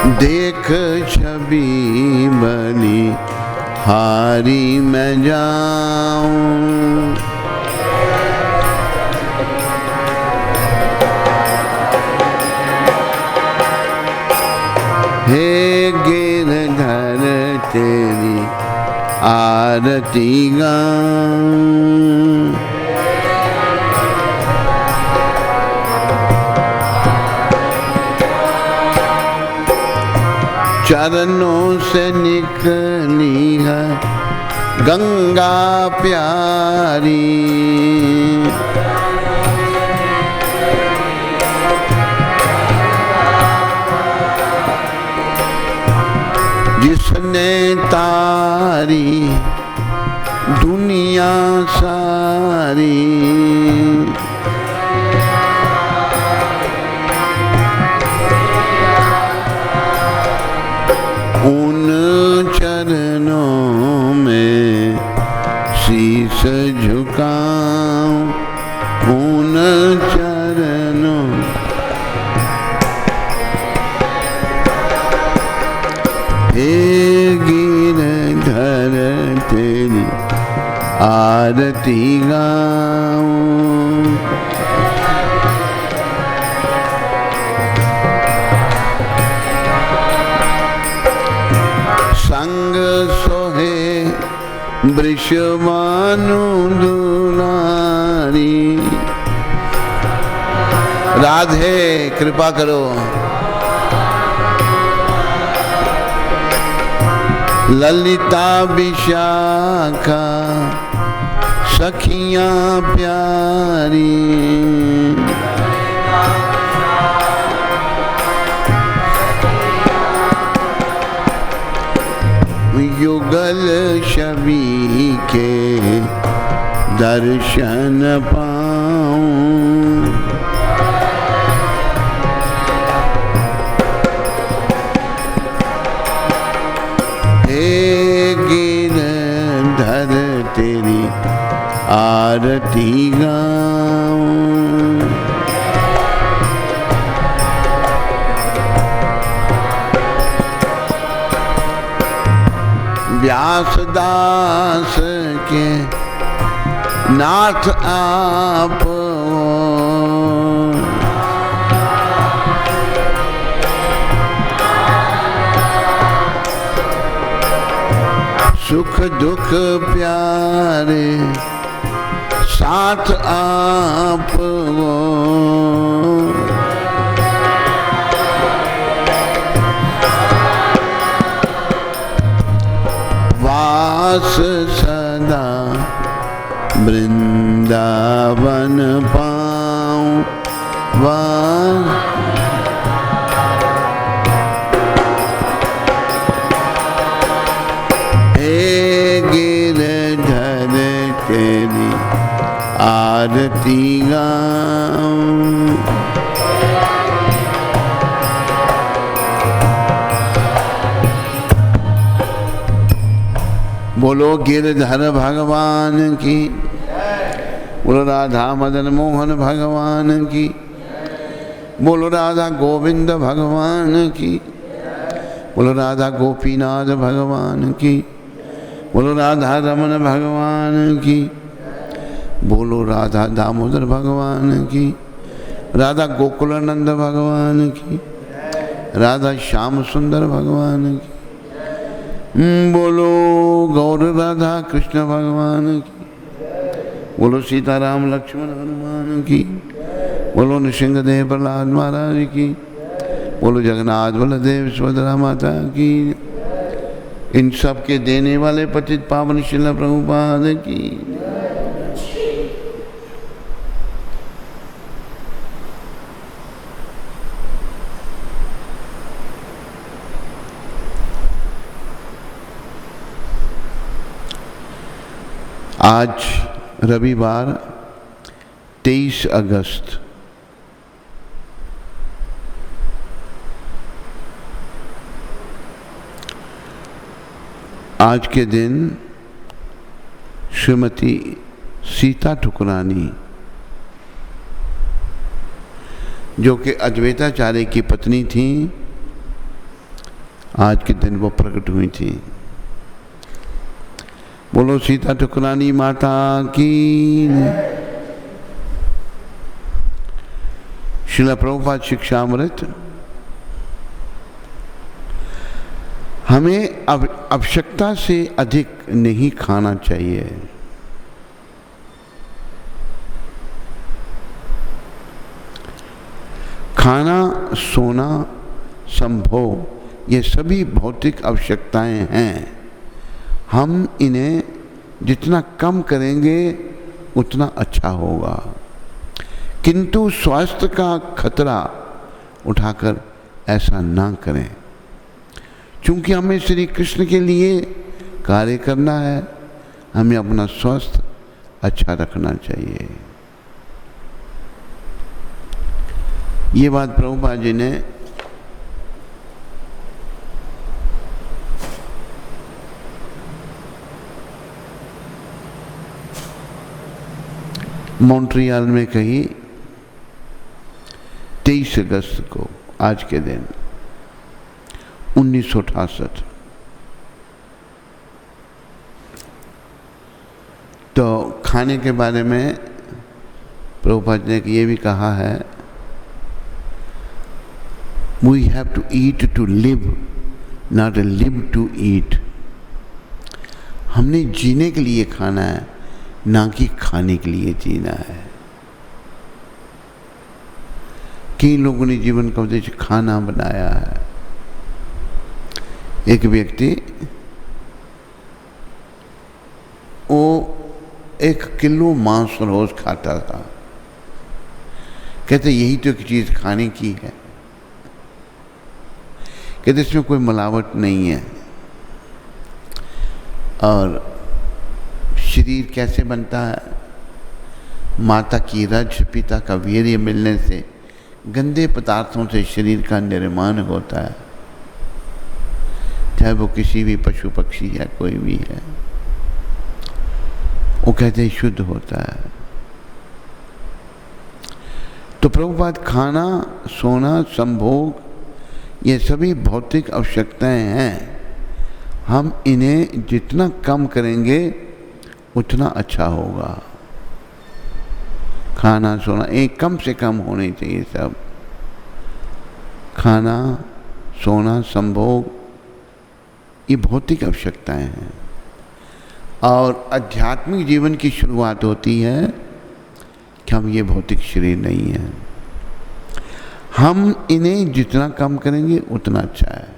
देख छवि बलि हारी मैं जाऊं। हे गिरधर तेरी आरती गाऊं। चरणों से निकली है गंगा प्यारी, जिसने तारी दुनिया सारी। उन चरणों में शीश झुकाऊं, उन चरणों। हे गिरधर तेरी आरती गाऊं। संग सोहे वृषभानु दुलारी। राधे कृपा करो। ललिता विशाखा सखियां प्यारी। युगल छवि के दर्शन पाऊं। हे गिरधर तेरी आरती गाऊं। व्यासदास के नाथ आप हो। सुख दुख प्यारे साथ आप हो। वास सदा वृंदावन पाऊं। हे गिरधर तेरी आरती गाऊं। बोलो गिरधर भगवान की, बोलो राधा मदन मोहन भगवान की, बोलो राधा गोविंद भगवान की, बोलो राधा गोपीनाथ भगवान की, बोलो राधा रमन भगवान की, बोलो राधा दामोदर भगवान की, राधा गोकुलानंद भगवान की, राधा श्याम सुंदर भगवान की, बोलो गौर राधा कृष्ण भगवान की, बोलो सीताराम लक्ष्मण हनुमान की, बोलो नृसिंहदेव प्रहलाद महाराज की, बोलो जगन्नाथ बलदेव सुभद्रा माता की। इन सब के देने वाले पतित पावन श्रील प्रभुपाद की। आज रविवार 23 अगस्त, आज के दिन श्रीमती सीता ठुकरानी, जो कि अद्वैताचार्य की पत्नी थी, आज के दिन वो प्रकट हुई थी। बोलो सीता ठुकरानी माता की। श्रील प्रभुपाद शिक्षामृत। हमें आवश्यकता से अधिक नहीं खाना चाहिए। खाना, सोना, संभोग ये सभी भौतिक आवश्यकताएं हैं। हम इन्हें जितना कम करेंगे उतना अच्छा होगा, किंतु स्वास्थ्य का खतरा उठाकर ऐसा ना करें, क्योंकि हमें श्री कृष्ण के लिए कार्य करना है। हमें अपना स्वास्थ्य अच्छा रखना चाहिए। ये बात प्रभुपाद जी ने मॉन्ट्रियल में कही 23 अगस्त को, आज के दिन 1968। तो खाने के बारे में प्रभुपाद ने ये भी कहा है, we have to eat to live, not live to eat. हमने जीने के लिए खाना है, ना कि खाने के लिए जीना है। कई लोगों ने जीवन का उद्देश्य खाना बनाया है। एक व्यक्ति वो 1 किलो मांस रोज खाता था। कहते यही तो एक चीज खाने की है। कहते इसमें कोई मिलावट नहीं है। और शरीर कैसे बनता है? माता की रज, पिता का वीर्य मिलने से गंदे पदार्थों से शरीर का निर्माण होता है, चाहे वो किसी भी पशु पक्षी है, कोई भी है। वो कहते हैं शुद्ध होता है। तो प्रभुपाद खाना, सोना, संभोग ये सभी भौतिक आवश्यकताएं हैं। हम इन्हें जितना कम करेंगे उतना अच्छा होगा। खाना, सोना एक कम से कम होने चाहिए सब। खाना, सोना, संभोग ये भौतिक आवश्यकताएं हैं। और आध्यात्मिक जीवन की शुरुआत होती है कि हम ये भौतिक शरीर नहीं है। हम इन्हें जितना कम करेंगे उतना अच्छा है।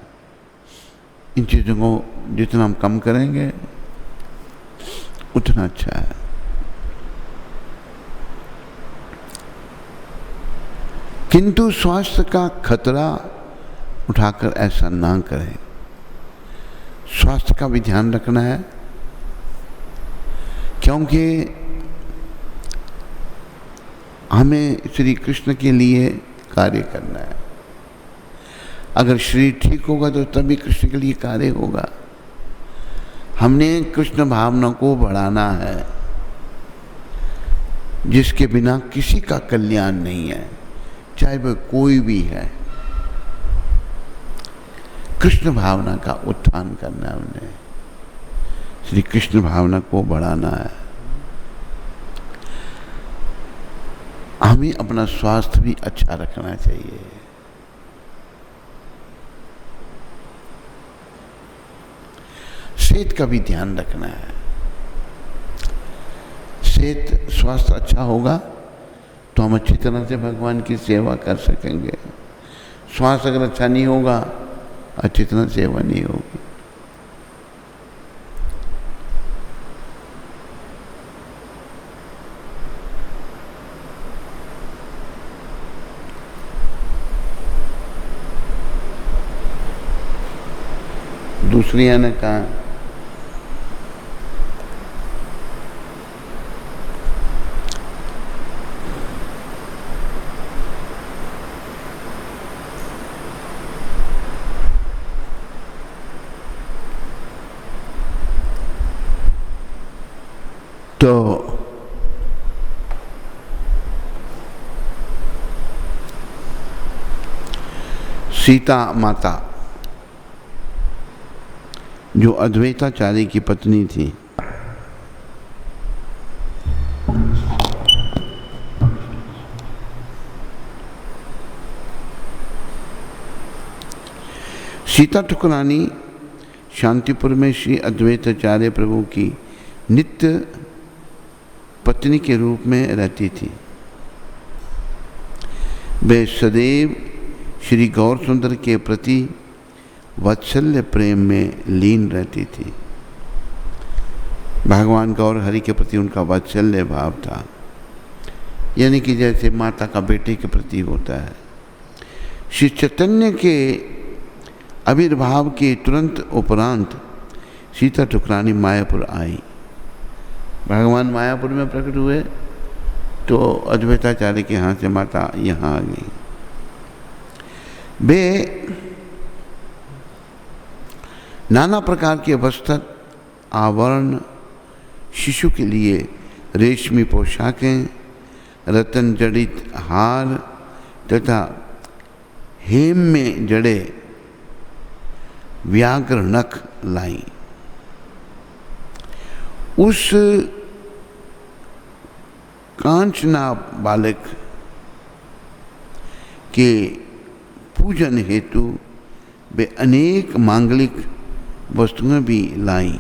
इन चीज़ों को जितना हम कम करेंगे उतना अच्छा है। किंतु स्वास्थ्य का खतरा उठाकर ऐसा ना करें। स्वास्थ्य का भी ध्यान रखना है, क्योंकि हमें श्री कृष्ण के लिए कार्य करना है। अगर शरीर ठीक होगा तो तभी कृष्ण के लिए कार्य होगा। हमने कृष्ण भावना को बढ़ाना है, जिसके बिना किसी का कल्याण नहीं है, चाहे वह कोई भी है। कृष्ण भावना का उत्थान करना है हमने, श्री कृष्ण भावना को बढ़ाना है। हमें अपना स्वास्थ्य भी अच्छा रखना चाहिए। सेहत का भी ध्यान रखना है। सेहत, स्वास्थ्य अच्छा होगा तो हम अच्छी तरह से भगवान की सेवा कर सकेंगे। स्वास्थ्य अगर अच्छा नहीं होगा, अच्छी तरह सेवा नहीं होगी। दूसरी ने कहा तो सीता माता जो अद्वैताचार्य की पत्नी थी। सीता ठुकरानी शांतिपुर में श्री अद्वैताचार्य प्रभु की नित्य पत्नी के रूप में रहती थी। वे सदैव श्री गौर सुंदर के प्रति वात्सल्य प्रेम में लीन रहती थी। भगवान गौर हरि के प्रति उनका वात्सल्य भाव था, यानी कि जैसे माता का बेटे के प्रति होता है। श्री चैतन्य के आविर्भाव के तुरंत उपरांत सीता ठुकरानी मायापुर आई। भगवान मायापुर में प्रकट हुए तो अद्वैताचार्य के हाथ से माता यहाँ आ गई। वे नाना प्रकार के वस्त्र आभरण, शिशु के लिए रेशमी पोशाकें, रतन जड़ित हार तथा हेम में जड़े व्याघ्र नख लाई। उस कांचना बालक के पूजन हेतु वे अनेक मांगलिक वस्तुएं भी लाई,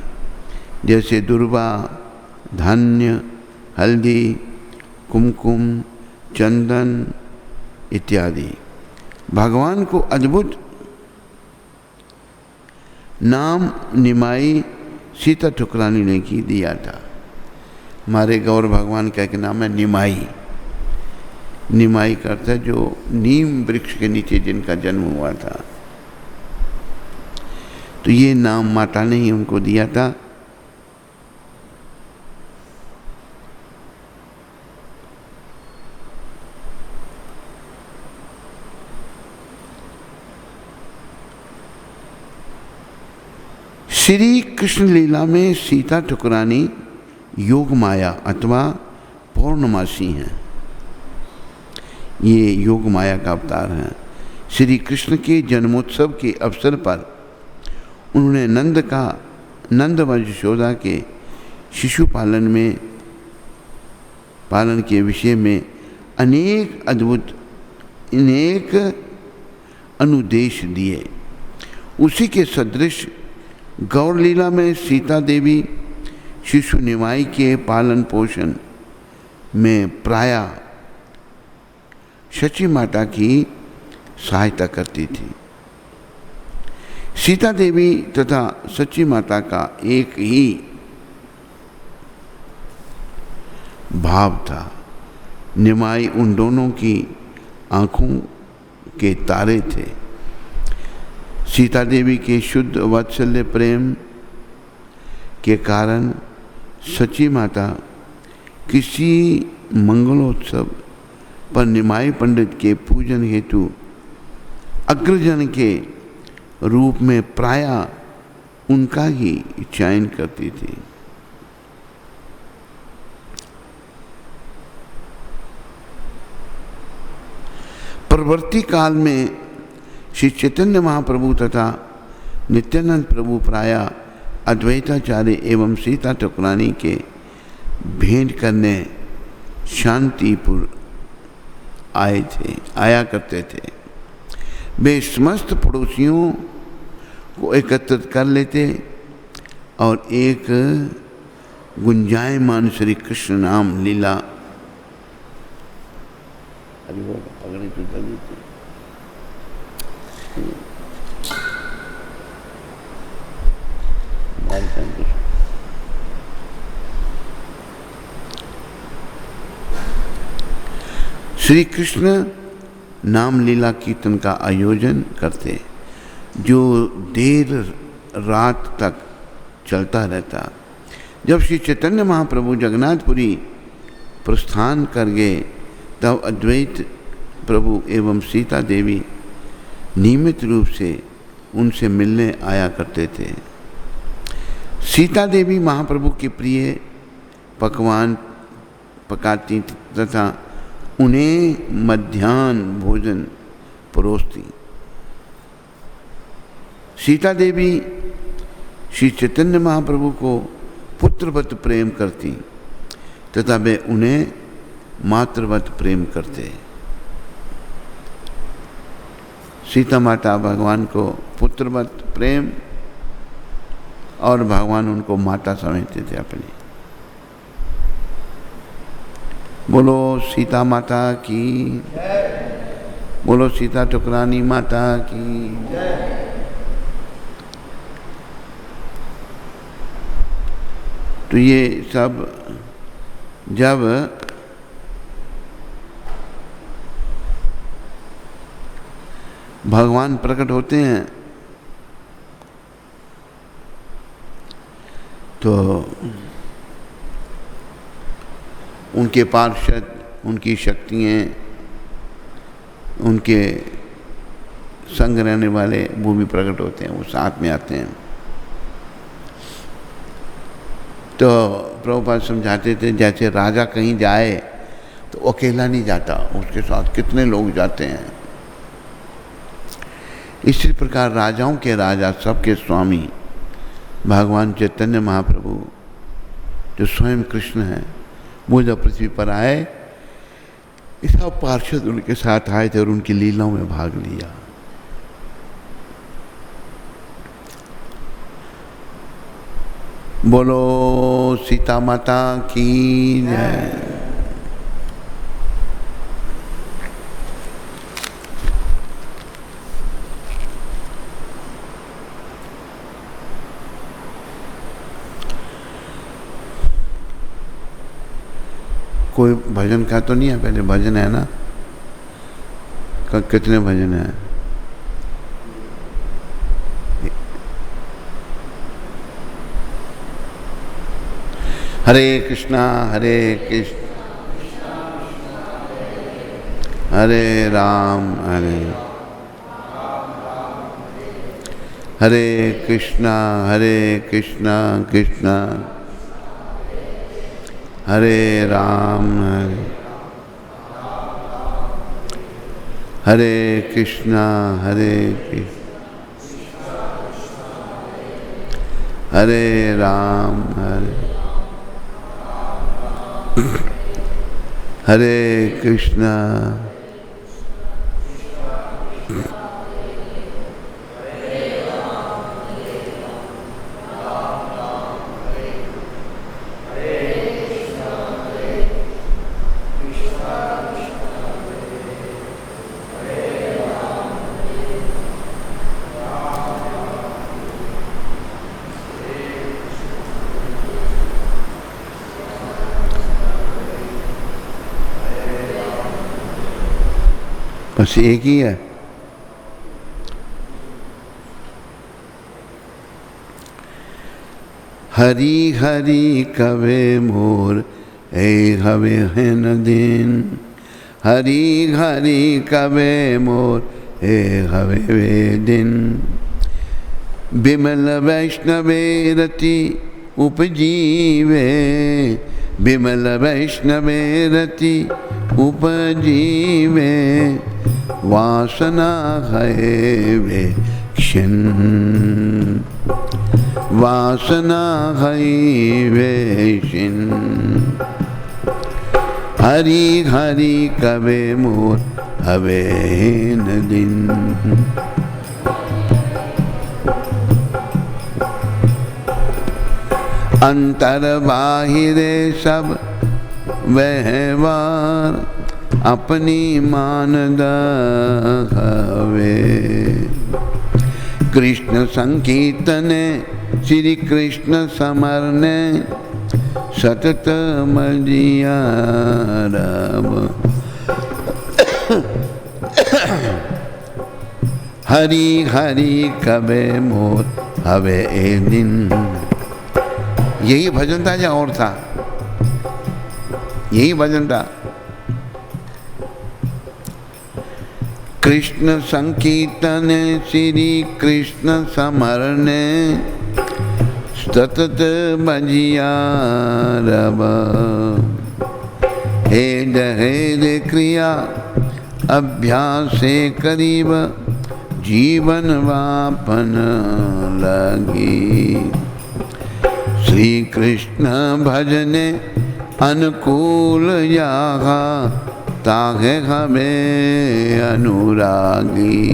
जैसे दुर्वा, धान्य, हल्दी, कुमकुम, चंदन इत्यादि। भगवान को अद्भुत नाम निमाई सीता ठुकरानी ने की दिया था। हमारे गौर भगवान का एक नाम है निमाई। निमाई का अर्थ है जो नीम वृक्ष के नीचे जिनका जन्म हुआ था। तो ये नाम माता ने ही उनको दिया था। श्री कृष्ण लीला में सीता ठुकरानी योग माया अथवा पौर्णमासी हैं। ये योग माया का अवतार हैं। श्री कृष्ण के जन्मोत्सव के अवसर पर उन्होंने नंद व यशोदा के शिशु पालन के विषय में अनेक अनुदेश दिए। उसी के सदृश गौर लीला में सीता देवी शिशु निमाई के पालन पोषण में प्रायः शची माता की सहायता करती थी। सीता देवी तथा सची माता का एक ही भाव था। निमाई उन दोनों की आँखों के तारे थे। सीता देवी के शुद्ध वात्सल्य प्रेम के कारण सची माता किसी मंगलोत्सव पर निमाई पंडित के पूजन हेतु अग्रजन के रूप में प्रायः उनका ही चयन करती थी। परवर्ती काल में श्री चैतन्य महाप्रभु तथा नित्यानंद प्रभु प्रायः अद्वैताचार्य एवं सीता ठुकरानी के भेंट करने शांतिपुर आया करते थे। वे समस्त पड़ोसियों को एकत्रित कर लेते और एक गुंजायमान श्री कृष्ण नाम लीला श्री कृष्ण नाम लीला कीर्तन का आयोजन करते, जो देर रात तक चलता रहता। जब श्री चैतन्य महाप्रभु जगन्नाथपुरी प्रस्थान कर गए तब अद्वैत प्रभु एवं सीता देवी नियमित रूप से उनसे मिलने आया करते थे। सीता देवी महाप्रभु के प्रिय पकवान पकाती तथा उन्हें मध्याह्न भोजन परोसती। सीता देवी श्री चैतन्य महाप्रभु को पुत्रवत प्रेम करती तथा वे उन्हें मातृवत प्रेम करते। सीता माता भगवान को पुत्रवत प्रेम और भगवान उनको माता समझते थे अपनी। बोलो सीता माता की, बोलो सीता टुकरानी माता की। तो ये सब जब भगवान प्रकट होते हैं तो उनके पार्षद, उनकी शक्तियाँ, उनके संग रहने वाले वो भी प्रकट होते हैं, वो साथ में आते हैं। तो प्रभुपाद समझाते थे जैसे राजा कहीं जाए तो अकेला नहीं जाता, उसके साथ कितने लोग जाते हैं। इसी प्रकार राजाओं के राजा, सबके स्वामी भगवान चैतन्य महाप्रभु जो स्वयं कृष्ण हैं, वो जब पृथ्वी पर आए, इस सब पार्षद उनके साथ आए थे और उनकी लीलाओं में भाग लिया। बोलो सीता माता की जय। कोई भजन का तो नहीं है? पहले भजन है ना? कितने भजन है? हरे कृष्णा हरे राम हरे कृष्णा कृष्णा हरे राम हरे कृष्णा हरे राम हरे कृष्णा बस एक ही है। हरी हरी कवे मोर ए हवे है न दिन, हरी हरी कवे मोर ए हवे वे दिन। बिमल वैष्णवे रति उपजीवे, बिमल वैष्णवे रति उपजीवे। वासना है वे क्षण, वासना है वे क्षण। हरी हरी कवे मोर हवे न दिन। अंतर बाहिरे सब व्यवहार, अपनी मानद हवे। कृष्ण संकीर्तने श्री कृष्ण समरने, सतत मजिया रब। हरी हरी कवे मोर हवे ए दिन। यही भजन था या और था? यही भजन था। कृष्ण संकीर्तन श्री कृष्ण समरने, सतत बजिया रब। हेद हेद क्रिया अभ्यास से करीब, जीवन वापन लगी। श्री कृष्ण भजने अनुकूल यहाँ ताहे हमें अनुरागी।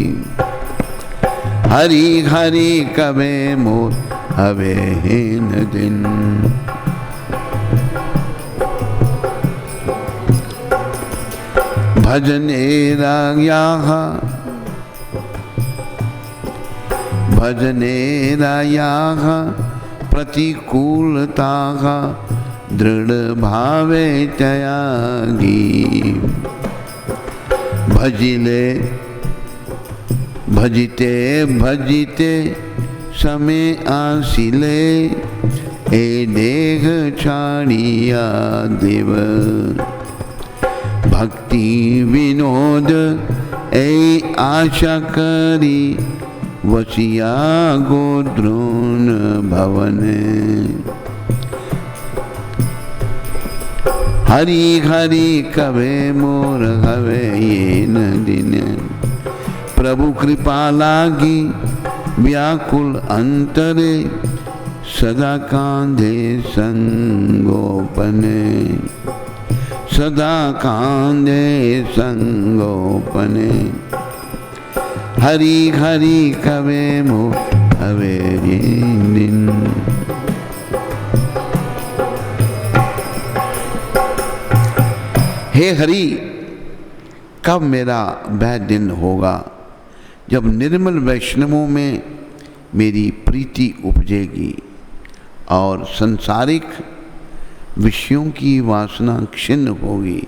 हरि हरि कवे मोर हवे हीन दिन। भजने यहाँ भजने यहाँ प्रतिकूलता दृढ़ भावे त्यागी। भजिले भजिते भजिते समय आसिले ए देह छाड़िया देव। भक्ति विनोद ए आशा करी वसिया गोद्रोण भवन। हरि हरि कवे मोर हवे ये न दिन। प्रभु कृपा लागी व्याकुल अंतरे सदा कांधे संगोपने। सदा कांधे संगोपने। हरि हरि कवे मोर हवे ये दिन। हे हरि, कब मेरा वह दिन होगा जब निर्मल वैष्णवों में मेरी प्रीति उपजेगी और संसारिक विषयों की वासना क्षीण होगी।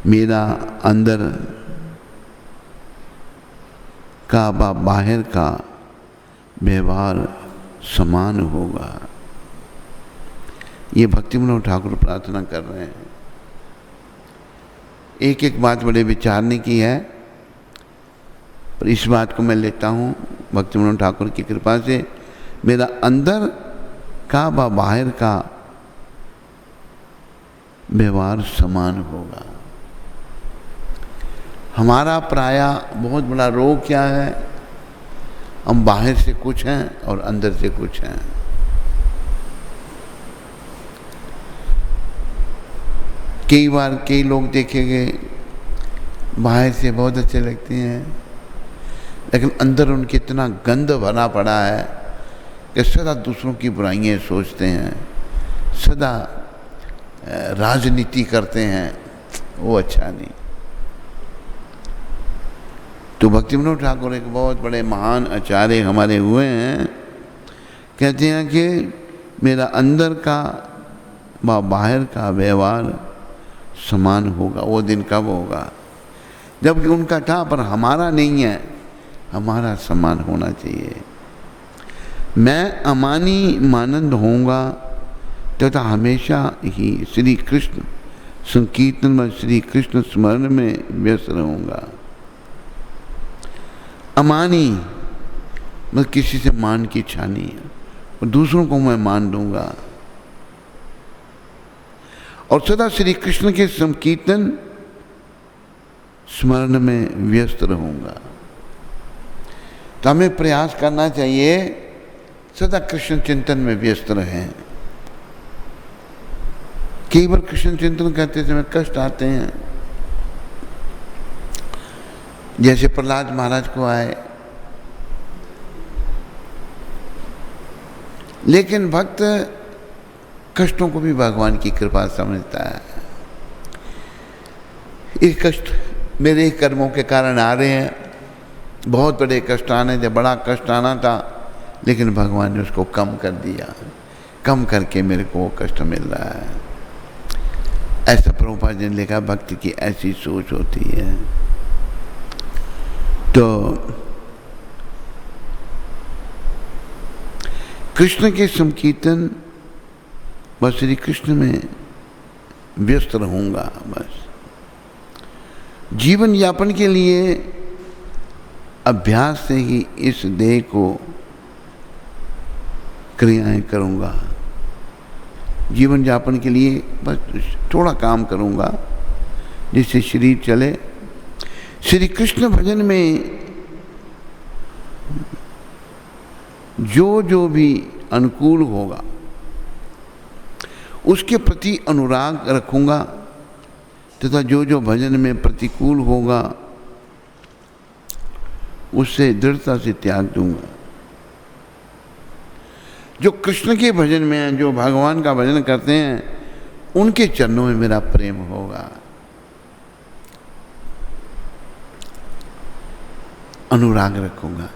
मेरा अंदर का व बाहर का व्यवहार समान होगा। ये भक्ति मनोहर ठाकुर प्रार्थना कर रहे हैं। एक एक बात बड़े विचारने की है, पर इस बात को मैं लेता हूँ भक्ति मनोहर ठाकुर की कृपा से। मेरा अंदर का व बाहर का व्यवहार समान होगा। हमारा प्रायः बहुत बड़ा रोग क्या है, हम बाहर से कुछ हैं और अंदर से कुछ हैं। कई बार कई लोग देखेंगे बाहर से बहुत अच्छे लगते हैं, लेकिन अंदर उनके इतना गंद भरा पड़ा है कि सदा दूसरों की बुराइयां सोचते हैं, सदा राजनीति करते हैं। वो अच्छा नहीं। तो भक्ति मनोहर ठाकुर एक बहुत बड़े महान आचार्य हमारे हुए हैं, कहते हैं कि मेरा अंदर का व बाहर का व्यवहार समान होगा। वो दिन कब होगा? जबकि उनका था, पर हमारा नहीं है। हमारा समान होना चाहिए। मैं अमानी मानंद होऊंगा तथा हमेशा ही श्री कृष्ण संकीर्तन व श्री कृष्ण स्मरण में व्यस्त रहूंगा। अमानी मतलब किसी से मान की इच्छा नहीं है, और दूसरों को मैं मान दूंगा। और सदा श्री कृष्ण के संकीर्तन स्मरण में व्यस्त रहूंगा। तो हमें प्रयास करना चाहिए सदा कृष्ण चिंतन में व्यस्त रहें। कई बार कृष्ण चिंतन करते समय कष्ट आते हैं, जैसे प्रहलाद महाराज को आए, लेकिन भक्त कष्टों को भी भगवान की कृपा समझता है। ये कष्ट मेरे कर्मों के कारण आ रहे हैं। बहुत बड़े कष्ट आने थे, बड़ा कष्ट आना था, लेकिन भगवान ने उसको कम कर दिया। कम करके मेरे को वो कष्ट मिल रहा है। ऐसा प्रभुपाद जी ने लिखा, भक्ति की ऐसी सोच होती है। तो कृष्ण के संकीर्तन बस श्री कृष्ण में व्यस्त रहूंगा। बस जीवन यापन के लिए अभ्यास से ही इस देह को क्रियाएं करूंगा। जीवन यापन के लिए बस थोड़ा काम करूंगा जिससे शरीर चले। श्री कृष्ण भजन में जो जो भी अनुकूल होगा उसके प्रति अनुराग रखूँगा तथा जो जो भजन में प्रतिकूल होगा उससे दृढ़ता से त्याग दूंगा। जो कृष्ण के भजन में हैं, जो भगवान का भजन करते हैं, उनके चरणों में मेरा प्रेम होगा, अनुराग रखूंगा।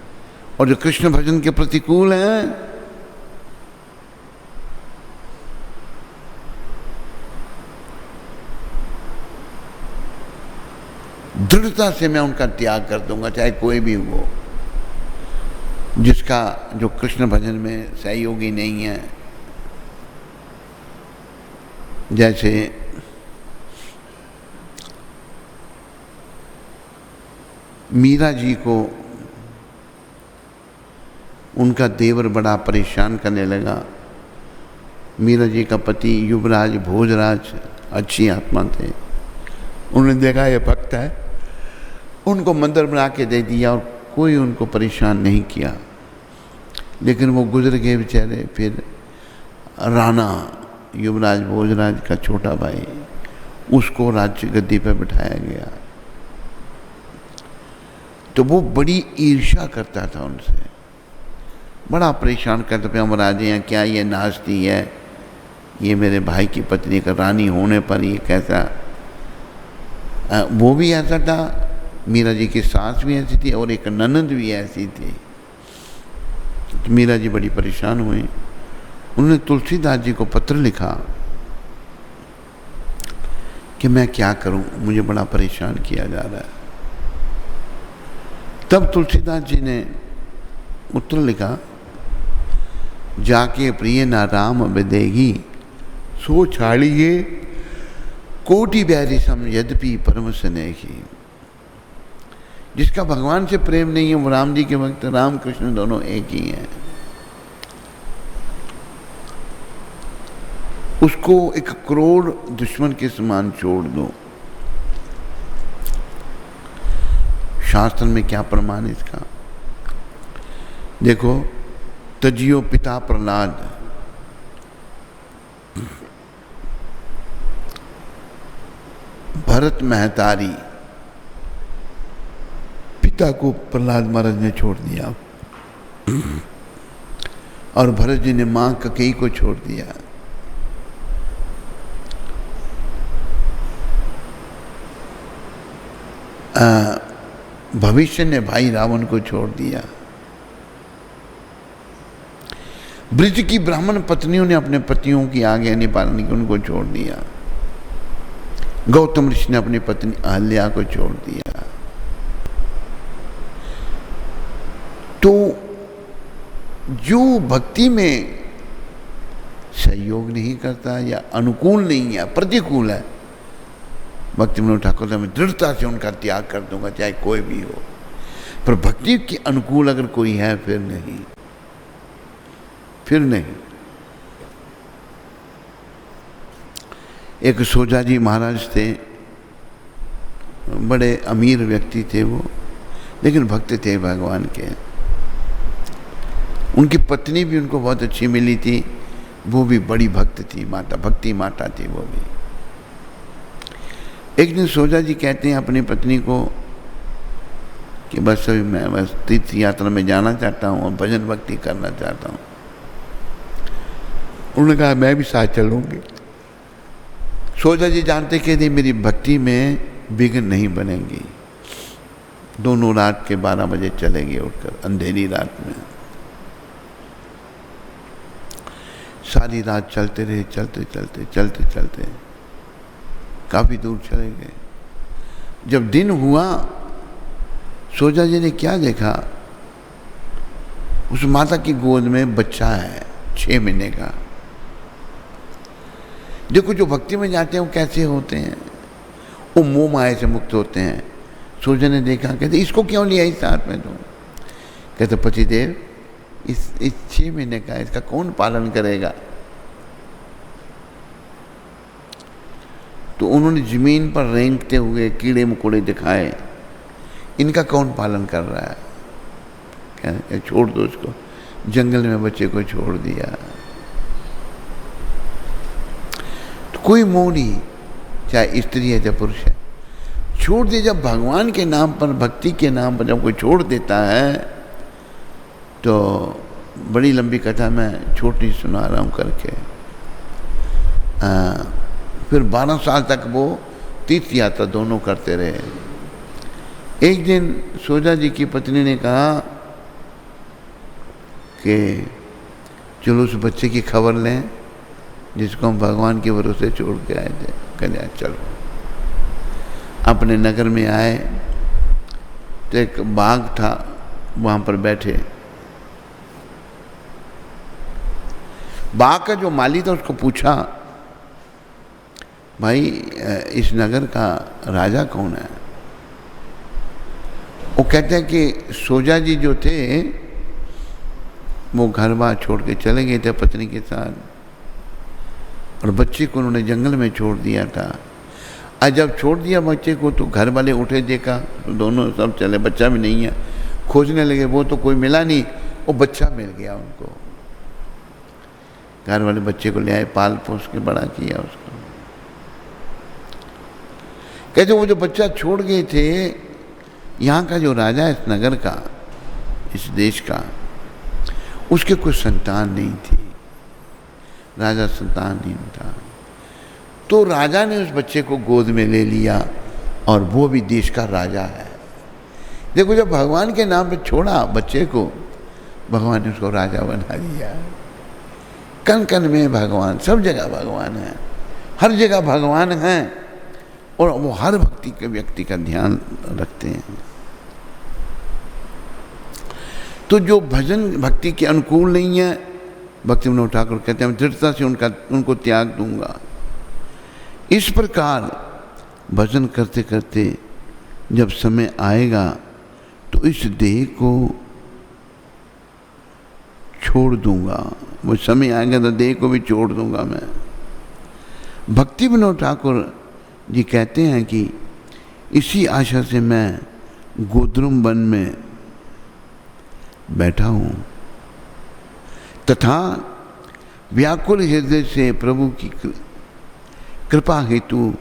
और जो कृष्ण भजन के प्रतिकूल हैं, दृढ़ता से मैं उनका त्याग कर दूंगा, चाहे कोई भी हो, जिसका जो कृष्ण भजन में सहयोगी नहीं है। जैसे मीरा जी को उनका देवर बड़ा परेशान करने लगा। मीरा जी का पति युवराज भोजराज अच्छी आत्मा थे। उन्होंने देखा ये भक्त है, उनको मंदिर बना के दे दिया और कोई उनको परेशान नहीं किया। लेकिन वो गुजर गए बेचारे। फिर राणा युवराज भोजराज का छोटा भाई, उसको राज्य गद्दी पर बिठाया गया। तो वो बड़ी ईर्ष्या करता था उनसे, बड़ा परेशान करता था। महाराज हैं क्या ये नाचती है, ये मेरे भाई की पत्नी का रानी होने पर ये कैसा। वो भी ऐसा था, मीरा जी की सास भी ऐसी थी और एक ननद भी ऐसी थी। तो मीरा जी बड़ी परेशान हुई। उन्होंने तुलसीदास जी को पत्र लिखा कि मैं क्या करूं, मुझे बड़ा परेशान किया जा रहा है। तब तुलसीदास जी ने उत्तर लिखा, जाके प्रिय ना राम विदेगी सो छाड़िए कोटि बैरी सम यद्यपि परम स्नेही। जिसका भगवान से प्रेम नहीं है वो राम जी के भक्त, राम कृष्ण दोनों एक ही हैं। उसको 1 करोड़ दुश्मन के समान छोड़ दो। शास्त्र में क्या प्रमाण इसका देखो। तजियो पिता प्रहलाद, भरत महतारी, पिता को प्रहलाद महाराज ने छोड़ दिया और भरत जी ने मां ककेई को छोड़ दिया। भविष्य ने भाई रावण को छोड़ दिया। ब्रज की ब्राह्मण पत्नियों ने अपने पतियों की आज्ञा नहीं पालने की, उनको छोड़ दिया। गौतम ऋषि ने अपनी पत्नी अहल्या को छोड़ दिया। तो जो भक्ति में सहयोग नहीं करता या अनुकूल नहीं है, प्रतिकूल है, भक्ति विनोद ठाकुर से मैं दृढ़ता से उनका त्याग कर दूंगा, चाहे कोई भी हो। पर भक्ति के अनुकूल अगर कोई है, फिर नहीं, फिर नहीं। एक सोजा जी महाराज थे, बड़े अमीर व्यक्ति थे वो, लेकिन भक्त थे भगवान के। उनकी पत्नी भी उनको बहुत अच्छी मिली थी, वो भी बड़ी भक्त थी, माता भक्ति माता थी वो भी। एक दिन सोजा जी कहते हैं अपनी पत्नी को कि बस अभी मैं बस तीर्थ यात्रा में जाना चाहता हूँ और भजन भक्ति करना चाहता हूँ। उन्होंने कहा मैं भी साथ चलूँगी। सोजा जी जानते कि नहीं मेरी भक्ति में विघ्न नहीं बनेंगी। दोनों रात के 12 बजे चलेंगे उठकर, अंधेरी रात में। सारी रात चलते रहे, चलते चलते चलते चलते काफी दूर चले गए। जब दिन हुआ, सोजा जी ने क्या देखा, उस माता की गोद में बच्चा है 6 महीने का। देखो जो भक्ति में जाते हैं वो कैसे होते हैं, वो मोह माया से मुक्त होते हैं। सोजा ने देखा, कहते इसको क्यों लिया इस साथ में तुम? कहते पतिदेव इस 6 महीने का, इसका कौन पालन करेगा? तो उन्होंने जमीन पर रेंगते हुए कीड़े मकोड़े दिखाए, इनका कौन पालन कर रहा है? क्या छोड़ दो उसको। जंगल में बच्चे को छोड़ दिया। कोई मोह नहीं, चाहे स्त्री है चाहे पुरुष है, छोड़ दे। जब भगवान के नाम पर, भक्ति के नाम पर जब कोई छोड़ देता है तो बड़ी लंबी कथा मैं छोटी सुना रहा हूँ करके। फिर 12 साल तक वो तीर्थ यात्रा दोनों करते रहे। एक दिन सोजा जी की पत्नी ने कहा कि चलो उस बच्चे की खबर लें जिसको हम भगवान के भरोसे छोड़ के आए थे। कहने चलो। अपने नगर में आए तो एक बाग था, वहाँ पर बैठे। बाग का जो माली था उसको पूछा, भाई इस नगर का राजा कौन है? वो कहते हैं कि सोजा जी जो थे वो घर बार छोड़ के चले गए थे पत्नी के साथ, और बच्चे को उन्होंने जंगल में छोड़ दिया था। आज जब छोड़ दिया बच्चे को तो घर वाले उठे, देखा तो दोनों सब चले, बच्चा भी नहीं है। खोजने लगे, वो तो कोई मिला नहीं, वो बच्चा मिल गया उनको। घर वाले बच्चे को ले आए, पाल पोस के बड़ा किया उसको। कहते वो जो बच्चा छोड़ गए थे, यहाँ का जो राजा है इस नगर का, इस देश का, उसके कोई संतान नहीं थी। राजा संतान नहीं था, तो राजा ने उस बच्चे को गोद में ले लिया और वो भी देश का राजा है। देखो जब भगवान के नाम पे छोड़ा बच्चे को, भगवान ने उसको राजा बना दिया। कण कण में भगवान, सब जगह भगवान है, हर जगह भगवान है, और वो हर भक्ति के व्यक्ति का ध्यान रखते हैं। तो जो भजन भक्ति के अनुकूल नहीं है, भक्ति विनोद ठाकुर कहते हैं दृढ़ता से उनको त्याग दूंगा। इस प्रकार भजन करते करते जब समय आएगा तो इस देह को छोड़ दूंगा। वो समय आएगा तो देह को भी छोड़ दूंगा मैं। भक्ति विनोद ठाकुर जी कहते हैं कि इसी आशा से मैं गोद्रुम वन में बैठा हूँ तथा व्याकुल हृदय से प्रभु की कृपा हेतु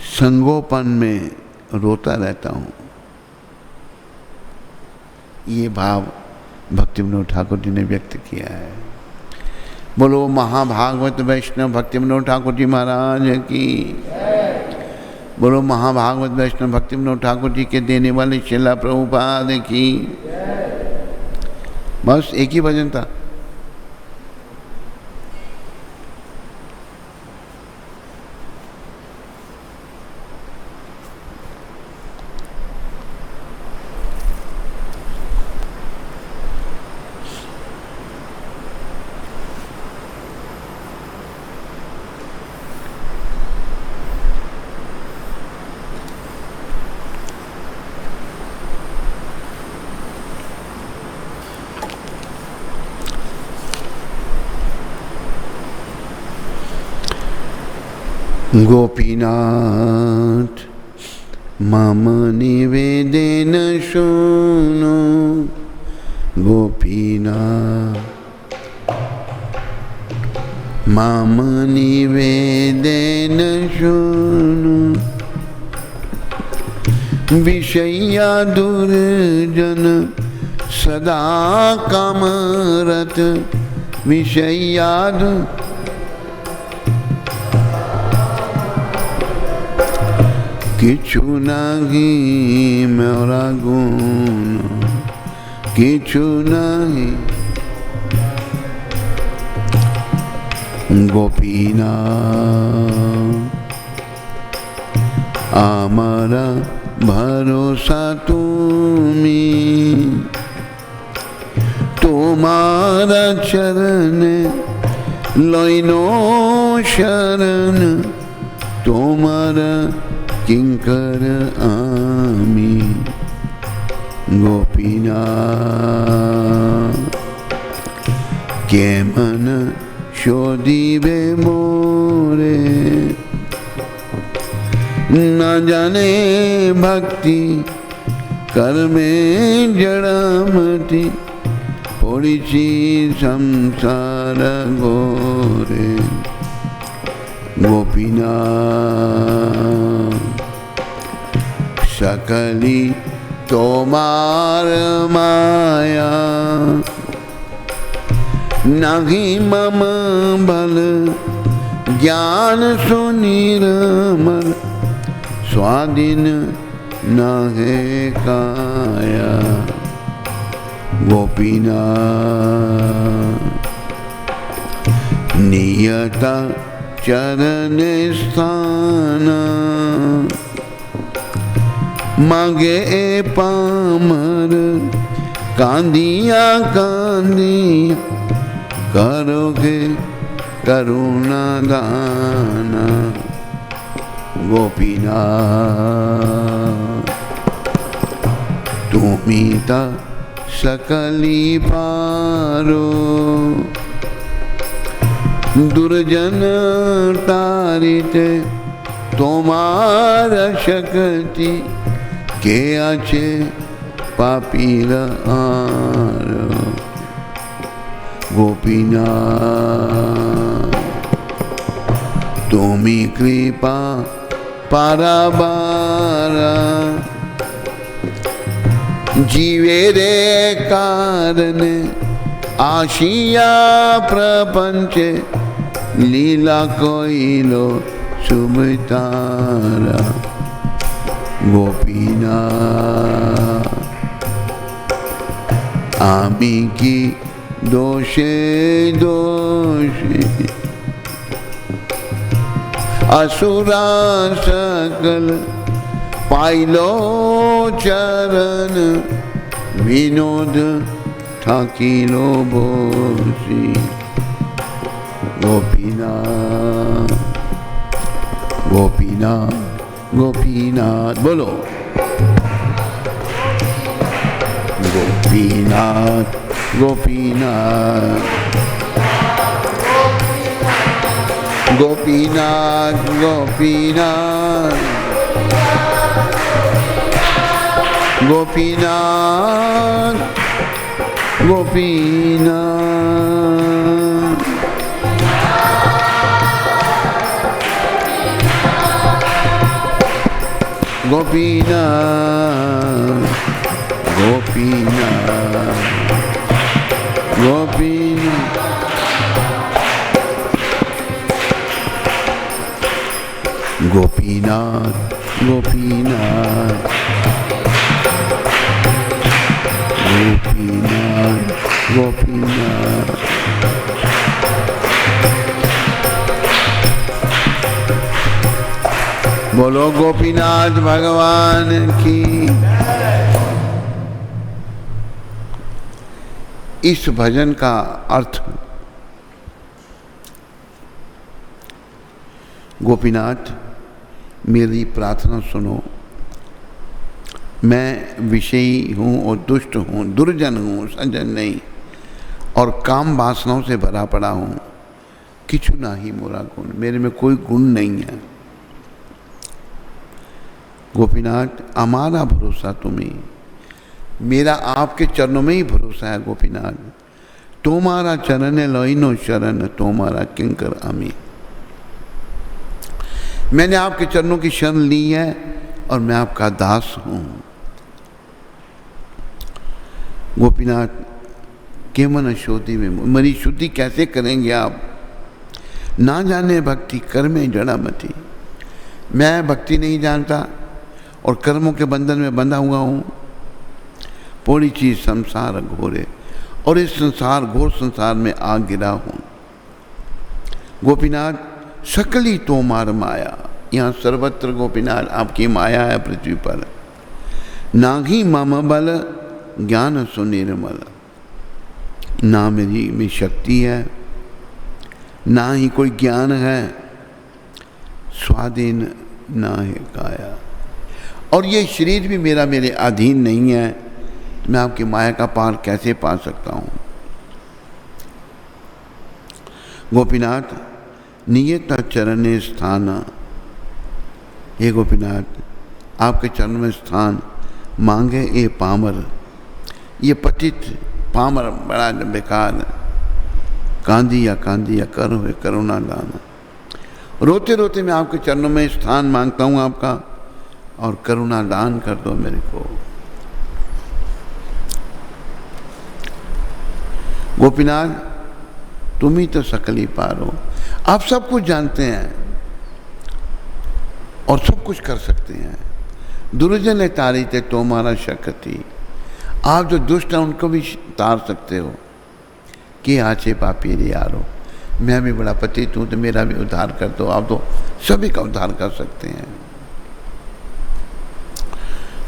संगोपन में रोता रहता हूँ। ये भाव भक्ति विनोद ठाकुर जी ने व्यक्त किया है। बोलो महाभागवत वैष्णव भक्ति विनोद ठाकुर जी महाराज की। बोलो महाभागवत वैष्णव भक्ति विनोद ठाकुर जी के देने वाले श्रील प्रभुपाद की। बस एक ही भजन था। गोपीनाथ मम निवेदन सुनो। गोपीनाथ मम निवेदन सुनो। विषया दुर्जन सदा कामरत। विषया किछु नहीं मेरा गुण, किछु नहीं। गोपीनाथ आमारा भरोसा तुमी। तुम्हारा चरण लइनो शरण। तुम्हारा किंकर आमी। गोपीनाथ के मन शोधिबे मोरे। न जाने भक्ति कर्मे जड़मति। पड़िछि संसार गोरे। गोपीनाथ सकली तोमार माया नहीं मम बल ज्ञान सुनिर्मल स्वाधीन न है काया गोपीनाथ नियत चरण स्थान मांगे पामर कांदिया कांदिया करोगे करुणा दान गोपीनाथ तुमिता सकली पारो दुर्जन तारिते तुम्हारा शक्ति के आचे पापीर आर गोपीनाथ तुमी कृपा पाराबारा जीवे रे कारण आशिया प्रपंच लीला कोइलो शुभ तारा गोपीनाथ आमी की दोषे दोषे असुरा सकल पाइलो चरण विनोद ठाकिलो बोसी गोपीनाथ गोपीनाथ गोपीनाथ बोलो गोपीनाथ गोपीनाथ गोपीनाथ गोपीनाथ गोपीनाथ गोपीनाथ गोपीनाथ गोपीनाथ गोपीनाथ गोपीनाथ गोपीनाथ गोपीनाथ गोपीनाथ बोलो गोपीनाथ भगवान की। इस भजन का अर्थ गोपीनाथ मेरी प्रार्थना सुनो, मैं विषयी हूँ और दुष्ट हूँ, दुर्जन हूँ, सज्जन नहीं, और काम वासनाओं से भरा पड़ा हूँ। किछु नाही मोरा गुण, मेरे में कोई गुण नहीं है। गोपीनाथ हमारा भरोसा तुम्हें, मेरा आपके चरणों में ही भरोसा है। गोपीनाथ तुम्हारा चरण है लोइनो शरण, तुम्हारा किंकर अमी। मैंने आपके चरणों की शरण ली है और मैं आपका दास हूँ। गोपीनाथ के मन शोधि में, मेरी शुद्धि कैसे करेंगे आप? ना जाने भक्ति कर में जड़ा मती। मैं भक्ति नहीं जानता और कर्मों के बंधन में बंधा हुआ हूँ। पूरी चीज संसार घोरे, और इस संसार घोर संसार में आ गिरा हूँ। गोपीनाथ सकली तोमार माया, यहाँ सर्वत्र गोपीनाथ आपकी माया है पृथ्वी पर। नाघी मम बल ज्ञान सुनिर्मल, ना मेरी में शक्ति है, ना ही कोई ज्ञान है, स्वाधीन ना है काया, और ये शरीर भी मेरे अधीन नहीं है। मैं आपकी माया का पार कैसे पा सकता हूँ? गोपीनाथ नियत चरण स्थान, हे गोपीनाथ आपके चरण में स्थान मांगे ये पामर, ये पतित पामर बड़ा बेकार, कांदिया कांदिया करो है करुणा दान। रोते रोते मैं आपके चरणों में स्थान मांगता हूँ आपका, और करुणा दान कर दो मेरे को। गोपीनाथ तुम ही तो सकल ही पार हो, आप सब कुछ जानते हैं और सब कुछ कर सकते हैं। दुर्जन तारी थे तुम्हारा शक्ति, आप जो दुष्ट हैं उनको भी तार सकते हो। कि आचे पापी रे यारो, मैं भी बड़ा पतित हूँ तो मेरा भी उद्धार कर दो। आप तो सभी का उद्धार कर सकते हैं।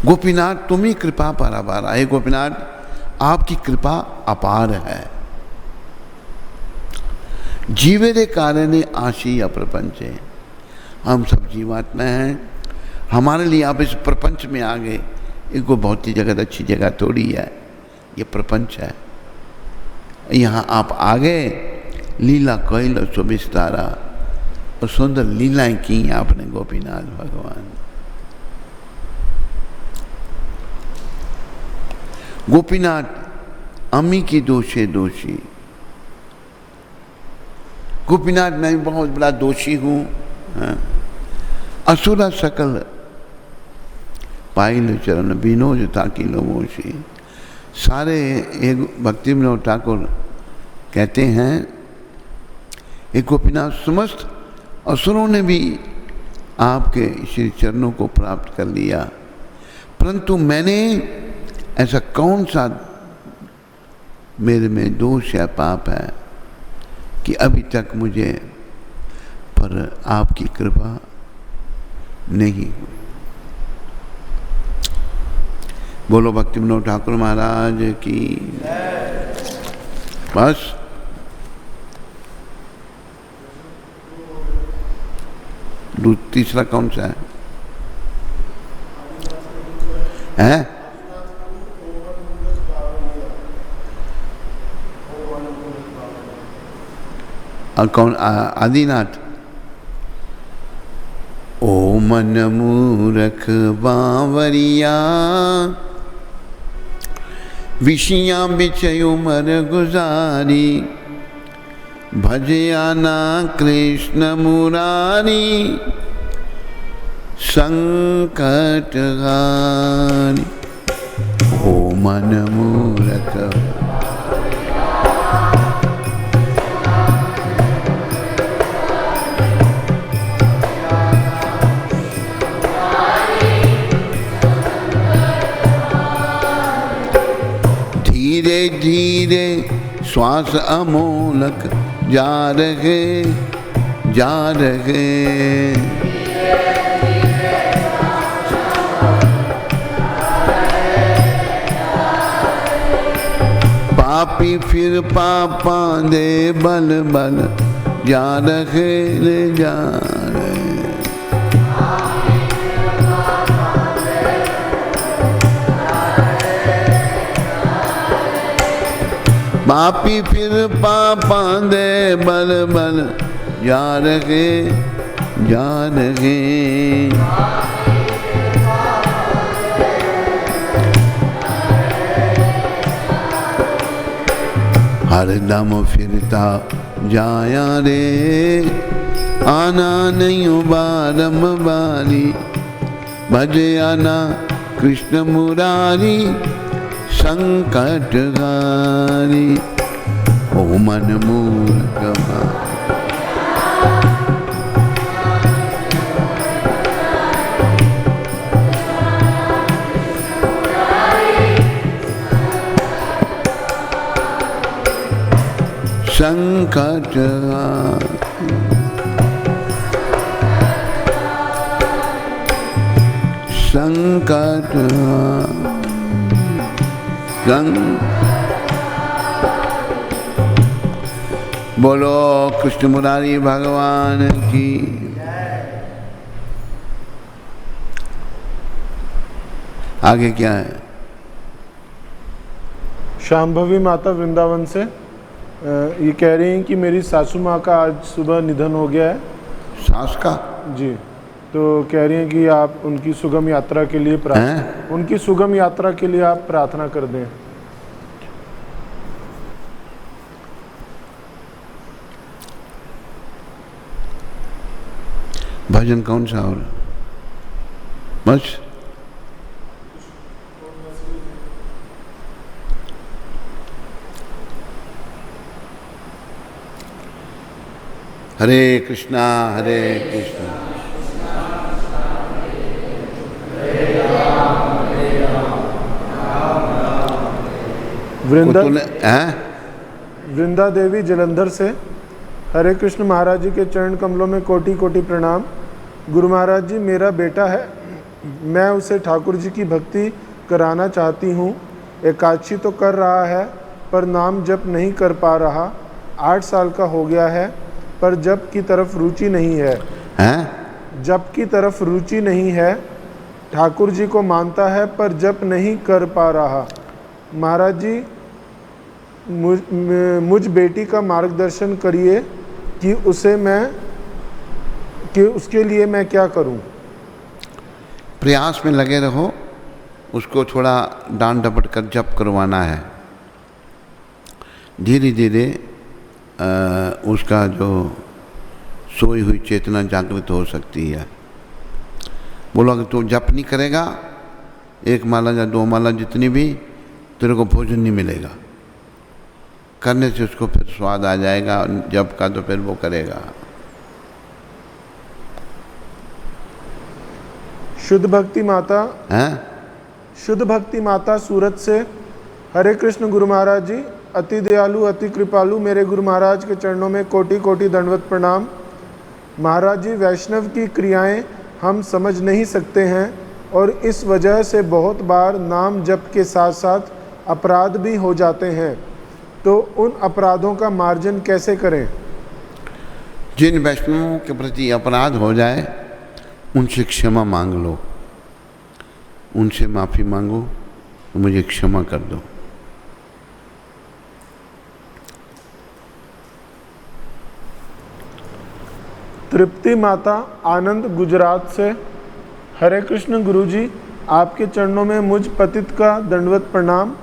गोपीनाथ तुम ही कृपा पारावार आए। गोपीनाथ आपकी कृपा अपार है। जीवे दे कारण आशी अप्रपंच, हम सब जीवात्मा हैं, हमारे लिए आप इस प्रपंच में आ गए। इनको बहुत ही जगत अच्छी जगह थोड़ी है, ये प्रपंच है। यहाँ आप आ गए, लीला कैल सुविस्तारा, और सुंदर लीलाएं की आपने गोपीनाथ भगवान। गोपीनाथ अमी की दोषे दोषी। गोपीनाथ मैं बहुत बड़ा दोषी हूँ। असुरा सकल पाइल चरण बिनोज ताकि लोगोशी। सारे एक भक्ति विनोद ठाकुर कहते हैं, एक गोपीनाथ समस्त असुरों ने भी आपके श्री चरणों को प्राप्त कर लिया, परंतु मैंने ऐसा कौन सा मेरे में दोष या पाप है कि अभी तक मुझे पर आपकी कृपा नहीं हुई। बोलो भक्ति विनोद ठाकुर महाराज की। बस तीसरा कौन सा है? और कौन? आदिनाथ। ओ मन मूरख बावरिया, विषिया बिचयु मर गुजारी, भजयाना कृष्ण मुरारी, संकट हारी। ओ मन मूरख धीरे धीरे श्वास अमोलक जा रहे जा रहे। पापी फिर पापा दे बल बल जा रहे ले जा रहे। पापी फिर पापा दे बल बल जा रहे जा रहे। हर दम फिरता जाया रे, आना नहीं बारम बारी, भजे आना कृष्ण मुरारी, संकट हारी। ओ मन मूर्ख संकट संकट बोलो कृष्ण मुरारी भगवान की। आगे क्या है? शांभवी माता वृंदावन से ये कह रही हैं कि मेरी सासू माँ का आज सुबह निधन हो गया है। सास का? जी, तो कह रही हैं कि आप उनकी सुगम यात्रा के लिए उनकी सुगम यात्रा के लिए आप प्रार्थना कर दें। भजन कौन सा और बस हरे कृष्णा हरे कृष्णा वृंदा देवी जलंधर से। हरे कृष्ण महाराज जी के चरण कमलों में कोटि कोटि प्रणाम। गुरु महाराज जी, मेरा बेटा है, मैं उसे ठाकुर जी की भक्ति कराना चाहती हूँ। एकादशी तो कर रहा है पर नाम जप नहीं कर पा रहा। 8 साल का हो गया है पर जप की तरफ रुचि नहीं है। जप की तरफ रुचि नहीं है। ठाकुर जी को मानता है पर जप नहीं कर पा रहा। महाराज जी, मुझ बेटी का मार्गदर्शन करिए कि उसके लिए मैं क्या करूं। प्रयास में लगे रहो, उसको थोड़ा डांट डपट कर जप करवाना है। धीरे धीरे उसका जो सोई हुई चेतना जागृत हो सकती है। बोलो अगर तू जप नहीं करेगा 1 माला या 2 माला जितनी भी, तेरे को भोजन नहीं मिलेगा। करने से उसको फिर स्वाद आ जाएगा जप का, तो फिर वो करेगा। शुद्ध भक्ति माता शुद्ध भक्ति माता सूरत से। हरे कृष्ण गुरु महाराज जी, अति दयालु अति कृपालु मेरे गुरु महाराज के चरणों में कोटि कोटि दंडवत प्रणाम। महाराज जी, वैष्णव की क्रियाएं हम समझ नहीं सकते हैं और इस वजह से बहुत बार नाम जप के साथ साथ अपराध भी हो जाते हैं, तो उन अपराधों का मार्जन कैसे करें। जिन वैष्णवों के प्रति अपराध हो जाए उनसे क्षमा मांग लो, उनसे माफ़ी मांगो, तो मुझे क्षमा कर दो। तृप्ति माता आनंद गुजरात से। हरे कृष्ण गुरुजी, आपके चरणों में मुझ पतित का दंडवत प्रणाम।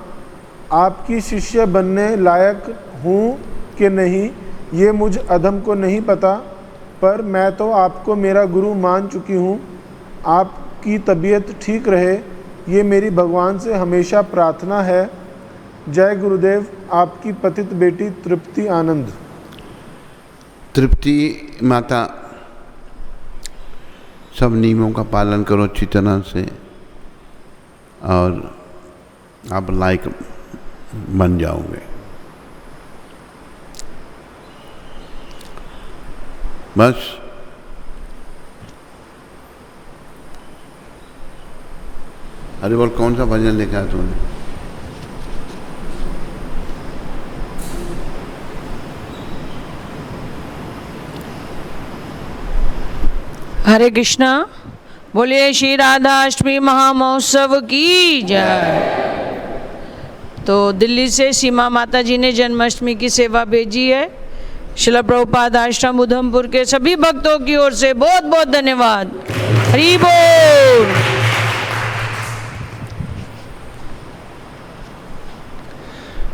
आपकी शिष्य बनने लायक हूँ कि नहीं ये मुझ अधम को नहीं पता, पर मैं तो आपको मेरा गुरु मान चुकी हूँ। आपकी तबीयत ठीक रहे ये मेरी भगवान से हमेशा प्रार्थना है। जय गुरुदेव। आपकी पतित बेटी तृप्ति आनंद। तृप्ति माता, सब नियमों का पालन करो अच्छी तरह से और आप लायक बन जाओगे। बस अरे बोल, कौन सा भजन लिखा है तूने? हरे कृष्णा। बोलिए श्री राधाष्टमी महामहोत्सव की जय। तो दिल्ली से सीमा माता जी ने जन्माष्टमी की सेवा भेजी है। श्रील प्रभुपाद आश्रम उधमपुर के सभी भक्तों की ओर से बहुत बहुत धन्यवाद। हरि बोल।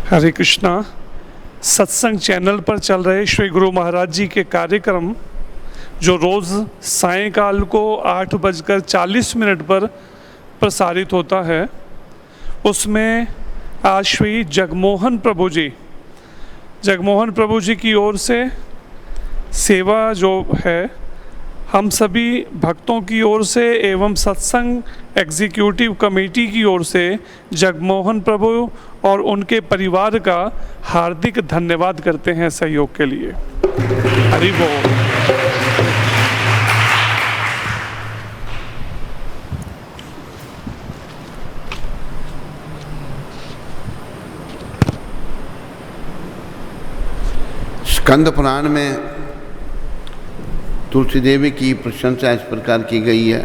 हरे कृष्णा। सत्संग चैनल पर चल रहे श्री गुरु महाराज जी के कार्यक्रम जो रोज़ सायंकाल को 8:40 पर प्रसारित होता है, उसमें आज श्री जगमोहन प्रभु जी की ओर से सेवा जो है हम सभी भक्तों की ओर से एवं सत्संग एग्जीक्यूटिव कमेटी की ओर से जगमोहन प्रभु और उनके परिवार का हार्दिक धन्यवाद करते हैं सहयोग के लिए। हरि बोल। स्कंद पुराण में तुलसी देवी की प्रशंसा इस प्रकार की गई है।